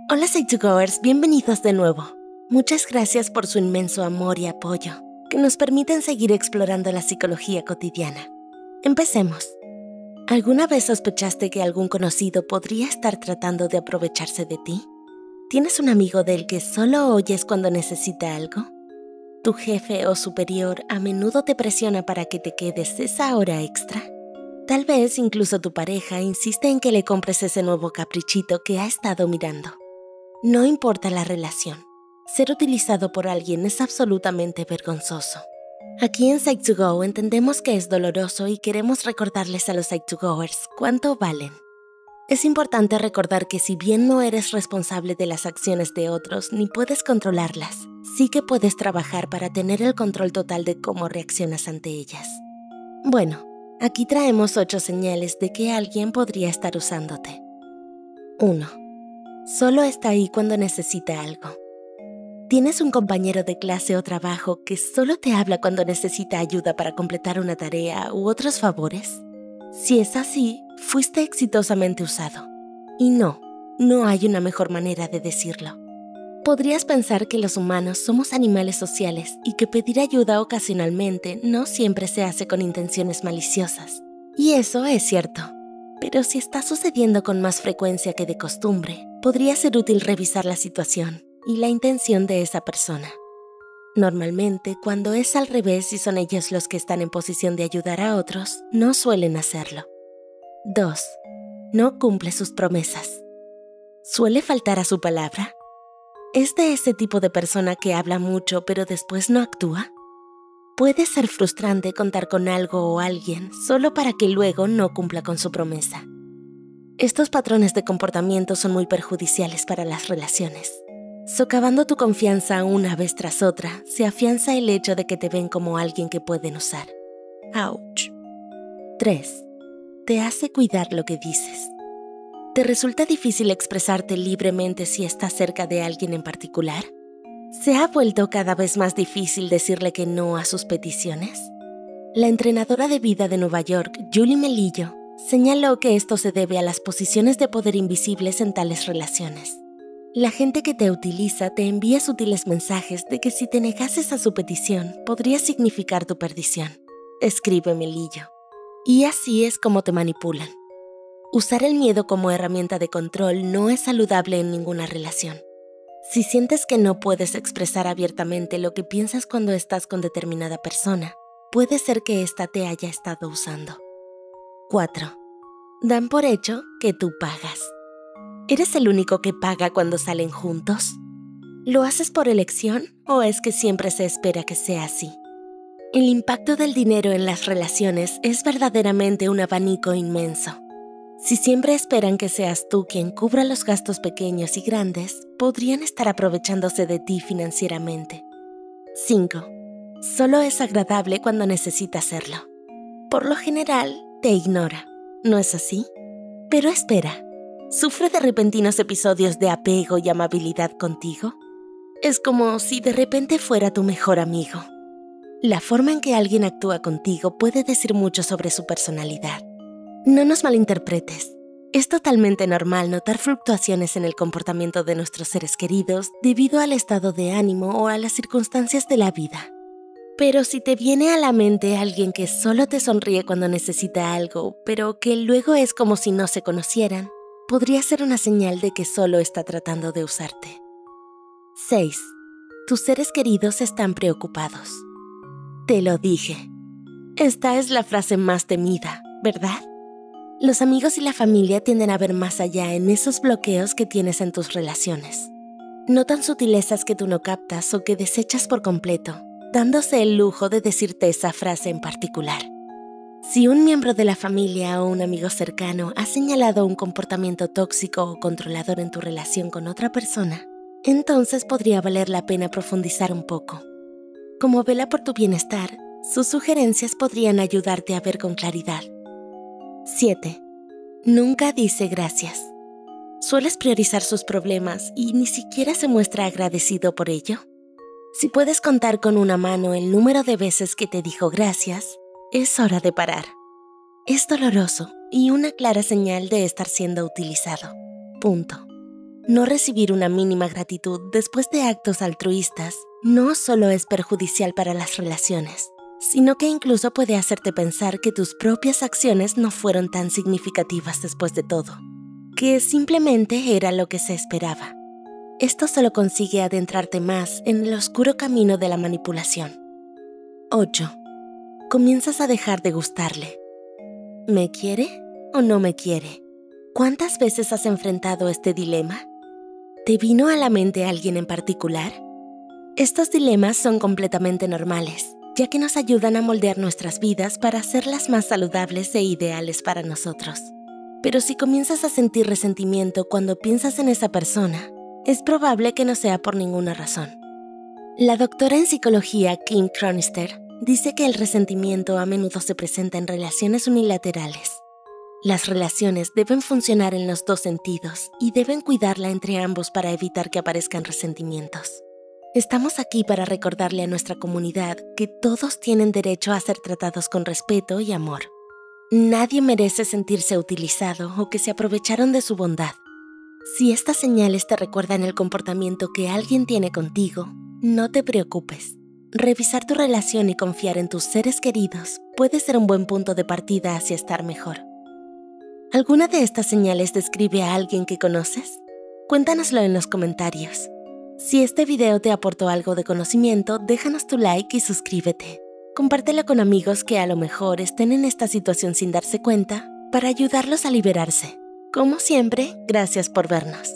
Hola Site2Goers, bienvenidos de nuevo. Muchas gracias por su inmenso amor y apoyo, que nos permiten seguir explorando la psicología cotidiana. Empecemos. ¿Alguna vez sospechaste que algún conocido podría estar tratando de aprovecharse de ti? ¿Tienes un amigo del que solo oyes cuando necesita algo? ¿Tu jefe o superior a menudo te presiona para que te quedes esa hora extra? Tal vez incluso tu pareja insiste en que le compres ese nuevo caprichito que ha estado mirando. No importa la relación, ser utilizado por alguien es absolutamente vergonzoso. Aquí en Site2Go entendemos que es doloroso y queremos recordarles a los Site2Goers cuánto valen. Es importante recordar que si bien no eres responsable de las acciones de otros ni puedes controlarlas, sí que puedes trabajar para tener el control total de cómo reaccionas ante ellas. Bueno, aquí traemos 8 señales de que alguien podría estar usándote. 1. Solo está ahí cuando necesita algo. ¿Tienes un compañero de clase o trabajo que solo te habla cuando necesita ayuda para completar una tarea u otros favores? Si es así, fuiste exitosamente usado. Y no hay una mejor manera de decirlo. Podrías pensar que los humanos somos animales sociales y que pedir ayuda ocasionalmente no siempre se hace con intenciones maliciosas. Y eso es cierto. Pero si está sucediendo con más frecuencia que de costumbre, podría ser útil revisar la situación y la intención de esa persona. Normalmente, cuando es al revés y son ellos los que están en posición de ayudar a otros, no suelen hacerlo. 2. No cumple sus promesas. ¿Suele faltar a su palabra? ¿Es de ese tipo de persona que habla mucho pero después no actúa? Puede ser frustrante contar con algo o alguien solo para que luego no cumpla con su promesa. Estos patrones de comportamiento son muy perjudiciales para las relaciones. Socavando tu confianza una vez tras otra, se afianza el hecho de que te ven como alguien que pueden usar. ¡Auch! 3. Te hace cuidar lo que dices. ¿Te resulta difícil expresarte libremente si estás cerca de alguien en particular? ¿Se ha vuelto cada vez más difícil decirle que no a sus peticiones? La entrenadora de vida de Nueva York, Julie Melillo, señaló que esto se debe a las posiciones de poder invisibles en tales relaciones. La gente que te utiliza te envía sutiles mensajes de que si te negases a su petición, podría significar tu perdición, escribe Melillo. Y así es como te manipulan. Usar el miedo como herramienta de control no es saludable en ninguna relación. Si sientes que no puedes expresar abiertamente lo que piensas cuando estás con determinada persona, puede ser que ésta te haya estado usando. 4. Dan por hecho que tú pagas. ¿Eres el único que paga cuando salen juntos? ¿Lo haces por elección o es que siempre se espera que sea así? El impacto del dinero en las relaciones es verdaderamente un abanico inmenso. Si siempre esperan que seas tú quien cubra los gastos pequeños y grandes, podrían estar aprovechándose de ti financieramente. 5. Solo es agradable cuando necesita hacerlo. Por lo general, te ignora, ¿no es así? Pero espera. ¿Sufre de repentinos episodios de apego y amabilidad contigo? Es como si de repente fuera tu mejor amigo. La forma en que alguien actúa contigo puede decir mucho sobre su personalidad. No nos malinterpretes. Es totalmente normal notar fluctuaciones en el comportamiento de nuestros seres queridos debido al estado de ánimo o a las circunstancias de la vida. Pero si te viene a la mente alguien que solo te sonríe cuando necesita algo, pero que luego es como si no se conocieran, podría ser una señal de que solo está tratando de usarte. 6. Tus seres queridos están preocupados. Te lo dije. Esta es la frase más temida, ¿verdad? Los amigos y la familia tienden a ver más allá en esos bloqueos que tienes en tus relaciones. Notan sutilezas que tú no captas o que desechas por completo, dándose el lujo de decirte esa frase en particular. Si un miembro de la familia o un amigo cercano ha señalado un comportamiento tóxico o controlador en tu relación con otra persona, entonces podría valer la pena profundizar un poco. Como vela por tu bienestar, sus sugerencias podrían ayudarte a ver con claridad. 7. Nunca dice gracias. ¿Sueles priorizar sus problemas y ni siquiera se muestra agradecido por ello? Si puedes contar con una mano el número de veces que te dijo gracias, es hora de parar. Es doloroso y una clara señal de estar siendo utilizado. Punto. No recibir una mínima gratitud después de actos altruistas no solo es perjudicial para las relaciones, sino que incluso puede hacerte pensar que tus propias acciones no fueron tan significativas después de todo, que simplemente era lo que se esperaba. Esto solo consigue adentrarte más en el oscuro camino de la manipulación. 8. Comienzas a dejar de gustarle. ¿Me quiere o no me quiere? ¿Cuántas veces has enfrentado este dilema? ¿Te vino a la mente alguien en particular? Estos dilemas son completamente normales, ya que nos ayudan a moldear nuestras vidas para hacerlas más saludables e ideales para nosotros. Pero si comienzas a sentir resentimiento cuando piensas en esa persona, es probable que no sea por ninguna razón. La doctora en psicología Kim Cronister dice que el resentimiento a menudo se presenta en relaciones unilaterales. Las relaciones deben funcionar en los dos sentidos y deben cuidarla entre ambos para evitar que aparezcan resentimientos. Estamos aquí para recordarle a nuestra comunidad que todos tienen derecho a ser tratados con respeto y amor. Nadie merece sentirse utilizado o que se aprovecharon de su bondad. Si estas señales te recuerdan el comportamiento que alguien tiene contigo, no te preocupes. Revisar tu relación y confiar en tus seres queridos puede ser un buen punto de partida hacia estar mejor. ¿Alguna de estas señales describe a alguien que conoces? Cuéntanoslo en los comentarios. Si este video te aportó algo de conocimiento, déjanos tu like y suscríbete. Compártelo con amigos que a lo mejor estén en esta situación sin darse cuenta para ayudarlos a liberarse. Como siempre, gracias por vernos.